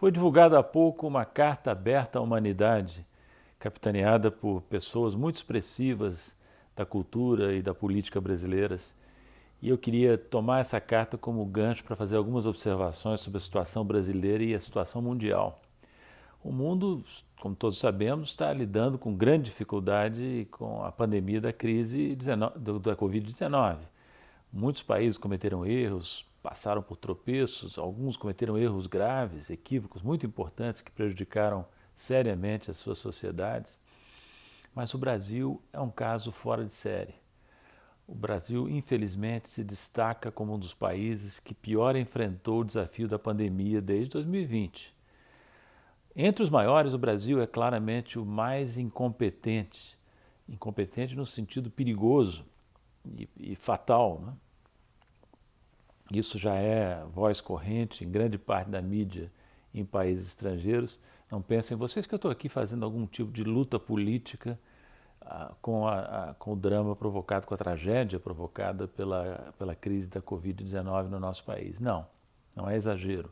Foi divulgada há pouco uma carta aberta à humanidade, capitaneada por pessoas muito expressivas da cultura e da política brasileiras. E eu queria tomar essa carta como gancho para fazer algumas observações sobre a situação brasileira e a situação mundial. O mundo, como todos sabemos, está lidando com grande dificuldade com a pandemia da crise da Covid-19. Muitos países cometeram erros, passaram por tropeços, alguns cometeram erros graves, equívocos muito importantes que prejudicaram seriamente as suas sociedades. Mas o Brasil é um caso fora de série. O Brasil, infelizmente, se destaca como um dos países que pior enfrentou o desafio da pandemia desde 2020. Entre os maiores, o Brasil é claramente o mais incompetente, incompetente no sentido perigoso e fatal, né? Isso já é voz corrente em grande parte da mídia em países estrangeiros. Não pensem vocês que eu estou aqui fazendo algum tipo de luta política com o drama provocado, com a tragédia provocada pela crise da Covid-19 no nosso país. Não, não é exagero.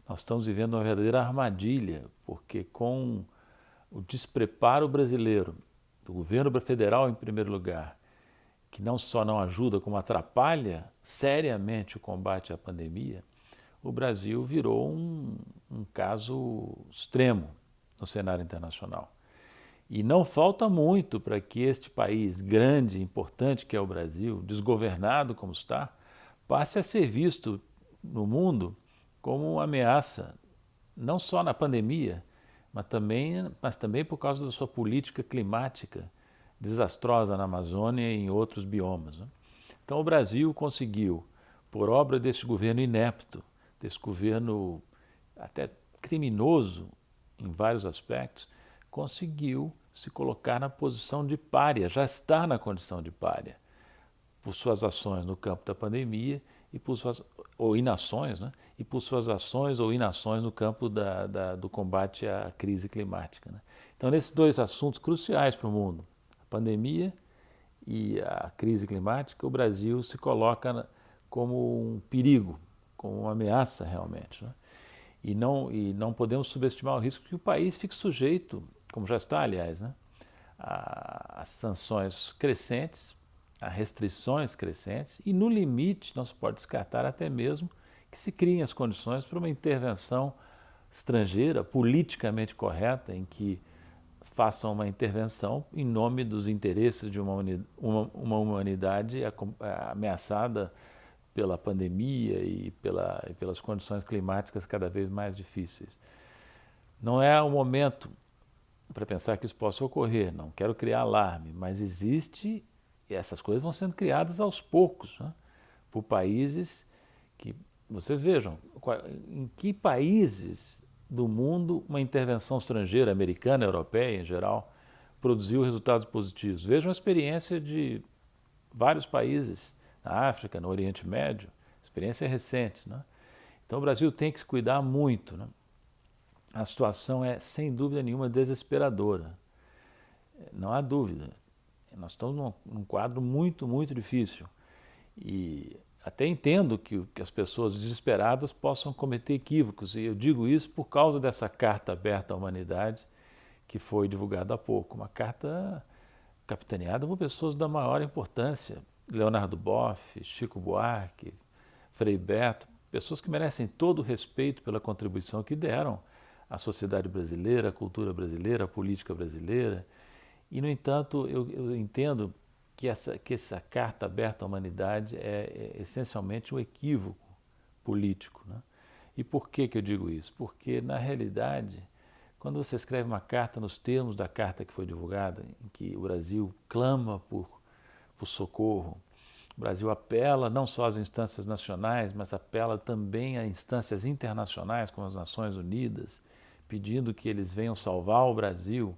Nós estamos vivendo uma verdadeira armadilha, porque com o despreparo brasileiro, do governo federal em primeiro lugar, que não só não ajuda, como atrapalha seriamente o combate à pandemia, o Brasil virou um caso extremo no cenário internacional. E não falta muito para que este país grande, importante que é o Brasil, desgovernado como está, passe a ser visto no mundo como uma ameaça, não só na pandemia, mas também por causa da sua política climática desastrosa na Amazônia e em outros biomas, né? Então o Brasil conseguiu, por obra desse governo inepto, desse governo até criminoso em vários aspectos, conseguiu se colocar na posição de pária, já está na condição de pária, por suas ações no campo da pandemia e por suas ou inações, né? E por suas ações ou inações no campo do combate à crise climática, né? Então, nesses dois assuntos cruciais para o mundo, a pandemia e a crise climática, o Brasil se coloca como um perigo, como uma ameaça realmente, né? E não podemos subestimar o risco que o país fique sujeito, como já está, aliás, né, a sanções crescentes, a restrições crescentes e, no limite, não se pode descartar até mesmo que se criem as condições para uma intervenção estrangeira, politicamente correta, em que façam uma intervenção em nome dos interesses de uma humanidade ameaçada pela pandemia e pelas condições climáticas cada vez mais difíceis. Não é o momento para pensar que isso possa ocorrer, não quero criar alarme, mas existe, e essas coisas vão sendo criadas aos poucos, né, por países que, vocês vejam, em que países do mundo uma intervenção estrangeira, americana, europeia em geral, produziu resultados positivos. Vejam a experiência de vários países na África, no Oriente Médio, experiência recente, né? Então o Brasil tem que se cuidar muito, né? A situação é, sem dúvida nenhuma, desesperadora. Não há dúvida. Nós estamos num quadro muito, muito difícil. E até entendo que as pessoas desesperadas possam cometer equívocos. E eu digo isso por causa dessa carta aberta à humanidade que foi divulgada há pouco. Uma carta capitaneada por pessoas da maior importância. Leonardo Boff, Chico Buarque, Frei Beto, pessoas que merecem todo o respeito pela contribuição que deram à sociedade brasileira, à cultura brasileira, à política brasileira. E, no entanto, eu entendo que essa carta aberta à humanidade é essencialmente um equívoco político, né? E por que eu digo isso? Porque, na realidade, quando você escreve uma carta nos termos da carta que foi divulgada, em que o Brasil clama por socorro, o Brasil apela não só às instâncias nacionais, mas apela também a instâncias internacionais, como as Nações Unidas, pedindo que eles venham salvar o Brasil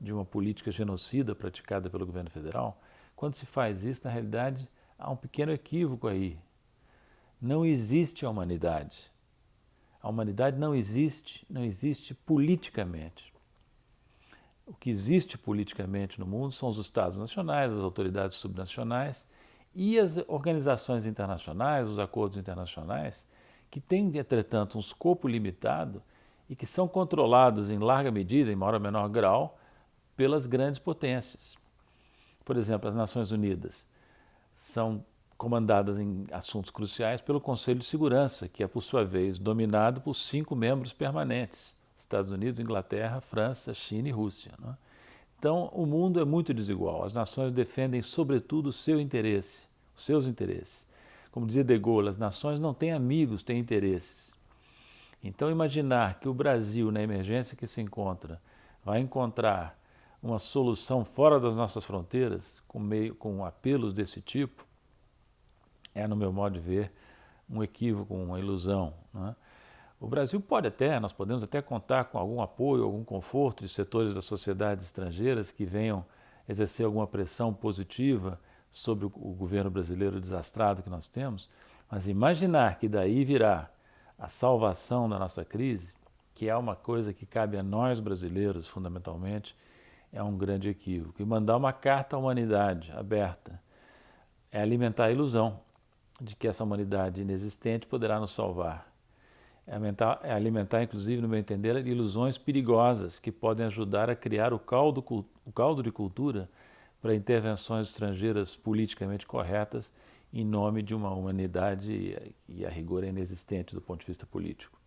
de uma política genocida praticada pelo governo federal. Quando se faz isso, na realidade, há um pequeno equívoco aí. Não existe a humanidade. A humanidade não existe politicamente. O que existe politicamente no mundo são os Estados nacionais, as autoridades subnacionais e as organizações internacionais, os acordos internacionais, que têm, entretanto, um escopo limitado e que são controlados em larga medida, em maior ou menor grau, pelas grandes potências. Por exemplo, as Nações Unidas são comandadas em assuntos cruciais pelo Conselho de Segurança, que é, por sua vez, dominado por 5 membros permanentes: Estados Unidos, Inglaterra, França, China e Rússia. Não é? Então, o mundo é muito desigual. As nações defendem, sobretudo, o seu interesse, os seus interesses. Como dizia De Gaulle, as nações não têm amigos, têm interesses. Então, imaginar que o Brasil, na emergência que se encontra, vai encontrar uma solução fora das nossas fronteiras, com apelos desse tipo, é, no meu modo de ver, um equívoco, uma ilusão. Não é? O Brasil nós podemos até contar com algum apoio, algum conforto de setores das sociedades estrangeiras que venham exercer alguma pressão positiva sobre o governo brasileiro desastrado que nós temos, mas imaginar que daí virá a salvação da nossa crise, que é uma coisa que cabe a nós brasileiros fundamentalmente, é um grande equívoco. E mandar uma carta à humanidade aberta é alimentar a ilusão de que essa humanidade inexistente poderá nos salvar. É alimentar, inclusive, no meu entender, ilusões perigosas que podem ajudar a criar o caldo de cultura para intervenções estrangeiras politicamente corretas em nome de uma humanidade e a rigor inexistente do ponto de vista político.